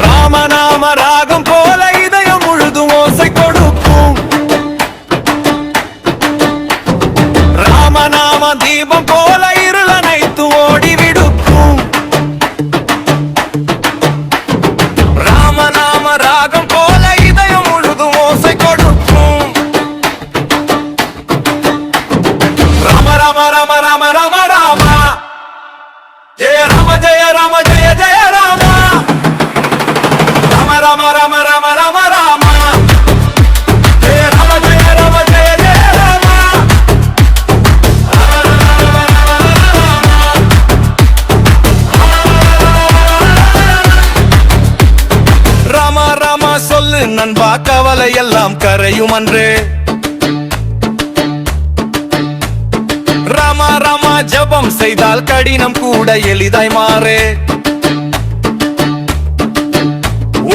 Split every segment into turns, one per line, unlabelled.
ராமநாம ராகம் போல இதயம் முழுதும் ஓசை கொடுக்கும். ராமநாம தீபம் போல இருள் அனைத்து ஓடி விடுக்கும். ராமநாம ராகம் போல இதயம் முழுதும் ஓசை கொடுக்கும். ராம ராம ராம ராம ராம ராம ஜெய ராம ஜெய ராம ஜெய ஜெய ராம. ராம ராம ராம ராம ராம ராம ஜெய ராம ஜெய ராம ஜெய ஜெய ராம. ராம ராம சொல்லு நண்பா, கவலை எல்லாம் கரையும் அன்றே. ராம ராம ஜபம் செய்தால் கடினம் கூட எளிதாய் மாறே.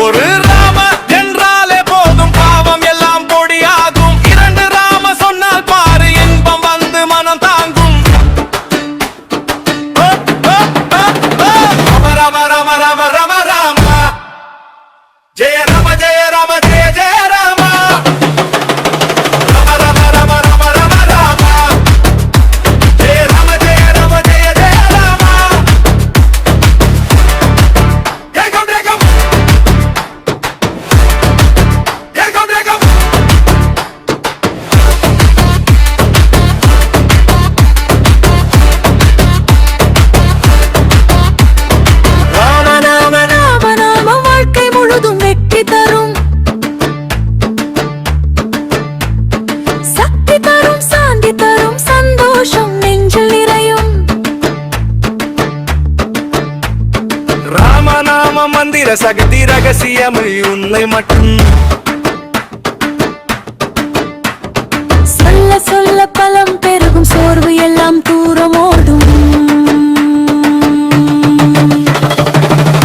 ஒரு ராம என்றாலே போதும், பாவம் எல்லாம் பொடியாகும். இரண்டு ராம சொன்னால் பாரு, இன்பம் வந்து மனம் தாங்கும். ராம ராம ராம ராம ராம ராம ஜெய ராம ஜெய ராம ஜெய ஜெய ராம. ராம ராம ராம ராம ராம ராம ஜெய ராம ஜெய ராம ஜெய ஜெய ராம. ஏகம் ரேகம் ஏகம் ரேகம்.
ராமநாம ராமநாம வாழ்க்கை முழுதும் வெற்றி தரும், சக்தி தரும், சாந்தி தரும், சந்தோஷம் நெஞ்சில் நிறையும்.
ராமநாம மந்திர சக்தி ரகசியம் உன்னை மட்டும்.
சொல்ல சொல்ல பலம் பெருகும், சோர்வு எல்லாம் தூரம் ஓடும்.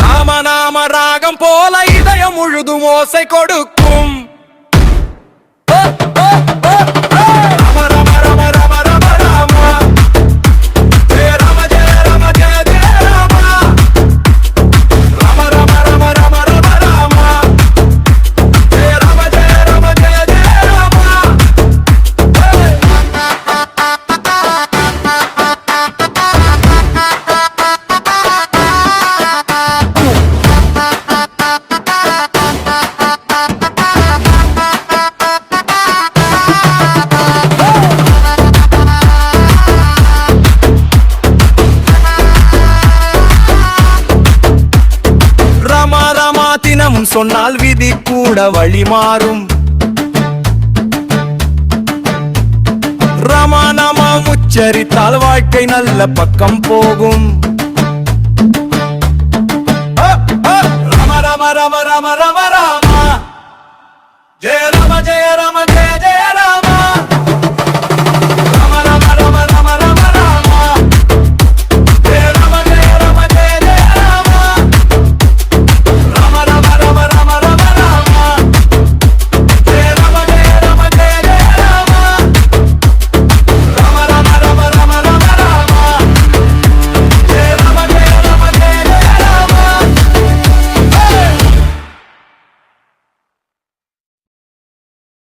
ராமநாம ராகம் போல இதயம் முழுதும் ஓசை கொடுக்கும். ராம ராம ராம ராம ராம ராம ஜெய ராம ஜெய ராம ஜெய ஜெய ராம. ராம ராம ராம ராம ராம ராம ஜெய ராம ஜெய ராம ஜெய ஜெய ராம. ராமா ராமா தினமும் சொன்னால் விதி கூட வழி மாறும். ராமா நாமா உச்சரித்தால் வாழ்க்கை நல்ல பக்கம் போகும். ராம ராம ராம ராம ராம